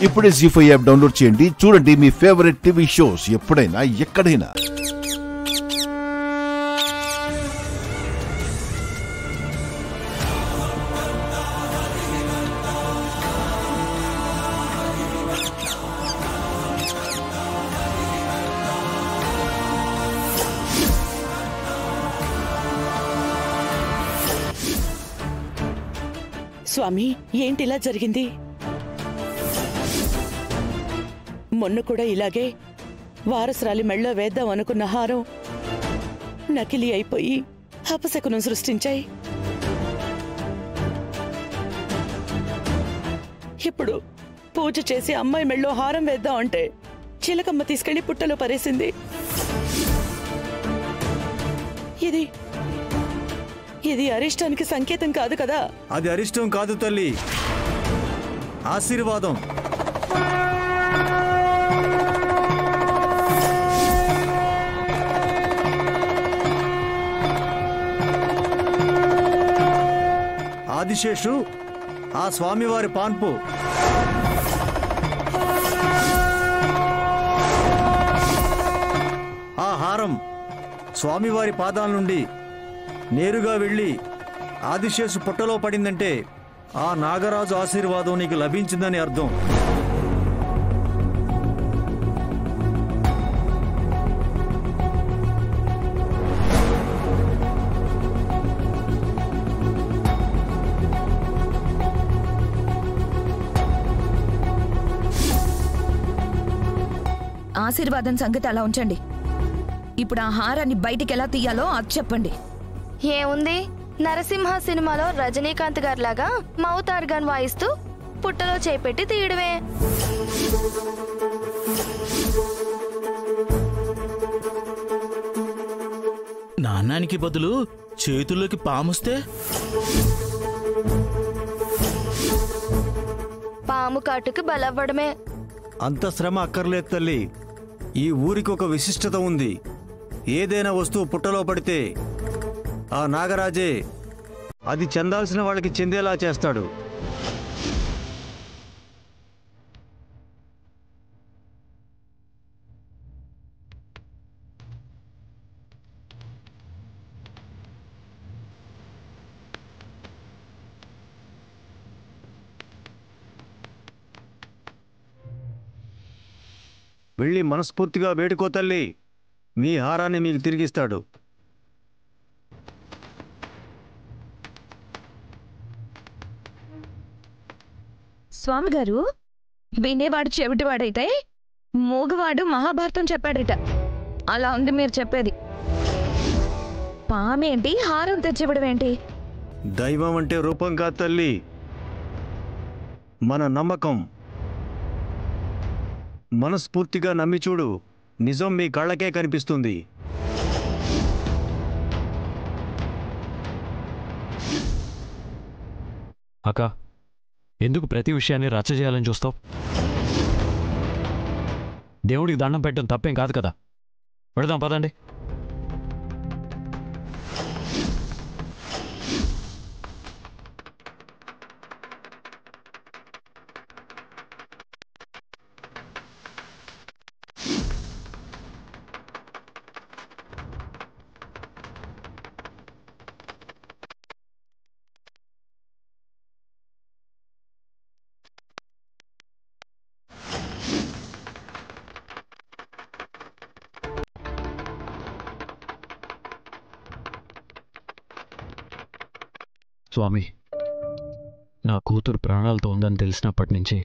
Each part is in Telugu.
ఇప్పుడే జీ5 యాప్ డౌన్లోడ్ చేయండి. చూడండి మీ ఫేవరెట్ టీవీ షోస్ ఎప్పుడైనా ఎక్కడైనా. స్వామి, ఏంటి ఇలా జరిగింది? మొన్న కూడా ఇలాగే వారసురాలి మెళ్ళో వేద్దాం అనుకున్న హారం నకిలీ అయిపోయి అపశకునం సృష్టించాయి. ఇప్పుడు పూజ చేసి అమ్మాయి మెళ్ళో హారం వేద్దాం అంటే చిలకమ్మ తీసుకెళ్లి పుట్టలో పరేసింది. ఇది అరిష్టానికి సంకేతం కాదు కదా? అది అరిష్టం కాదు తల్లి, ఆశీర్వాదం. ఆదిశేషు ఆ స్వామివారి పాన్పు. ఆ హారం స్వామివారి పాదాల నుండి నేరుగా వెళ్ళి ఆదిశేషు పుట్టలో పడిందంటే ఆ నాగరాజు ఆశీర్వాదం నీకు లభించిందని అర్థం. ఆశీర్వాదం సంగతి అలా ఉంచండి. ఇప్పుడు ఆ హారాన్ని బయటికి ఎలా తీయాలో అది చెప్పండి. ఏముంది, నరసింహ సినిమాలో రజనీకాంత్ గారిలాగా మౌత్ ఆర్గాన్ వాయిస్తూ పుట్టలో చేపెట్టి తీయడమే. నాణానికి బదులు చేతుల్లోకి పాముస్తే? పాము కాటుకు బలవ్వడమే. అంత శ్రమ అక్కర్లేదు తల్లి. ఈ ఊరికి ఒక విశిష్టత ఉంది. ఏదైనా వస్తువు పుట్టలో పడితే ఆ నాగరాజే అది చెందాల్సిన వాళ్ళకి చెందేలా చేస్తాడు. వెళ్ళి మనస్ఫూర్తిగా వేడుకో తల్లి, మీ హారాన్ని మీకు తిరిగిస్తాడు. స్వామి గారు, వినేవాడు చెవిటివాడైతే మూగవాడు మహాభారతం చెప్పాడట. అలా ఉంది మీరు చెప్పేది. పామేంటి, హారం తెచ్చివ్వడం ఏంటి? దైవం అంటే రూపం కాదు తల్లి, మన నమ్మకం. మనస్ఫూర్తిగా నమ్మి చూడు, నిజం మీ కళ్ళకే కనిపిస్తుంది. అక్క, ఎందుకు ప్రతి విషయాన్ని రచ్చ చేయాలని చూస్తావు? దేవుడికి దండం పెట్టడం తప్పేం కాదు కదా. పెడదాం పదండి. స్వామి, నా కూతురు ప్రాణాలతో ఉందని తెలిసినప్పటి నుంచి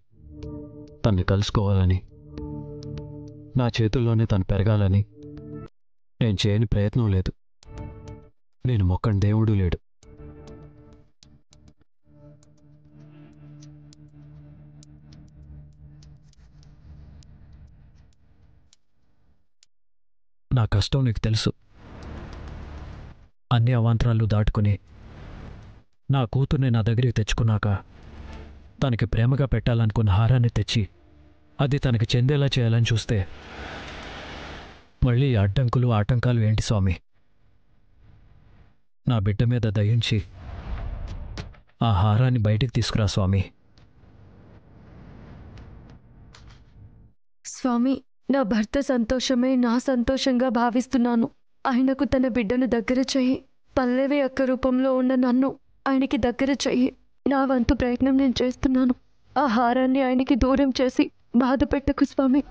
తన్ని కలుసుకోవాలని, నా చేతుల్లోనే తను పెరగాలని నేను చేయని ప్రయత్నం లేదు. నేను మొక్కని దేవుడు లేడు. నా కష్టం నీకు తెలుసు. అన్ని అవాంతరాలు దాటుకుని నా కూతుర్ని నా దగ్గరికి తెచ్చుకున్నాక తనకి ప్రేమగా పెట్టాలనుకున్న హారాన్ని తెచ్చి అది తనకి చెందేలా చేయాలని చూస్తే మళ్ళీ అడ్డంకులు ఆటంకాలు ఏంటి స్వామి? నా బిడ్డ మీద దయించి ఆ హారాన్ని బయటికి తీసుకురా స్వామి. స్వామి, నా భర్త సంతోషమే నా సంతోషంగా భావిస్తున్నాను. ఆయనకు తన బిడ్డను దగ్గర చెయ్యి. పల్లవి అక్క రూపంలో ఉన్న నన్ను ఆయనకి దగ్గర చెయ్యి. నా వంతు ప్రయత్నం నేను చేస్తున్నాను. ఆ హారాన్ని ఆయనకి దూరం చేసి బాధ పెట్టకు స్వామి.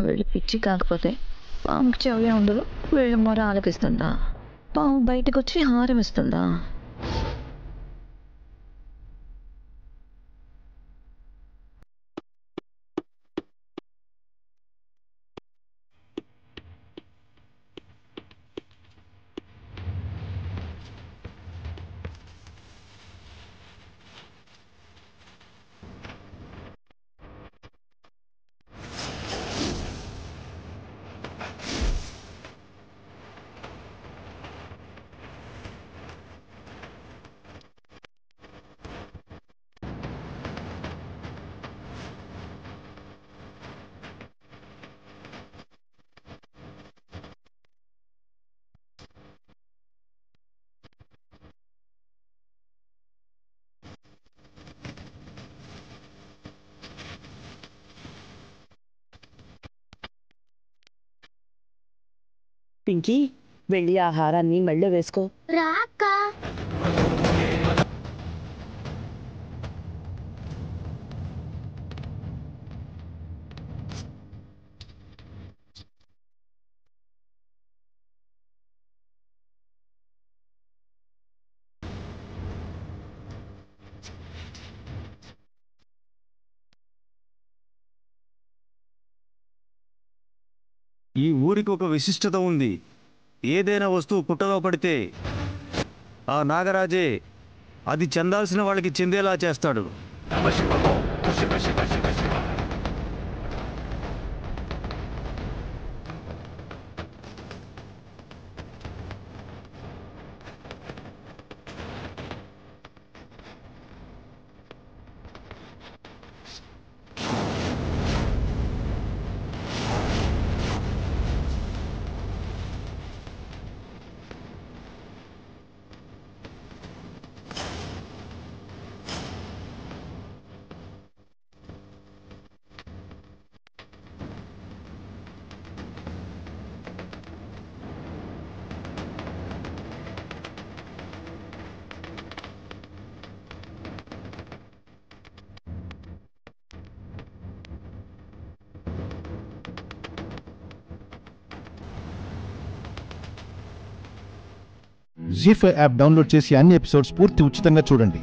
వీళ్ళు పిచ్చి కాకపోతే పాముకి చెవి ఉండదు, వీళ్ళ మొర ఆలపిస్తుందా? పాము బయటకు వచ్చి హారం ఇస్తుందా? పింకీ, వెళ్ళి ఆహారాన్ని మెళ్ళో వేసుకో. ఈ ఊరికి ఒక విశిష్టత ఉంది. ఏదైనా వస్తువు పుట్టలో పడితే ఆ నాగరాజే అది చెందాల్సిన వాళ్ళకి చెందేలా చేస్తాడు. జీ5 యాప్ డౌన్లోడ్ చేసి అన్ని ఎపిసోడ్స్ పూర్తి ఉచితంగా చూడండి.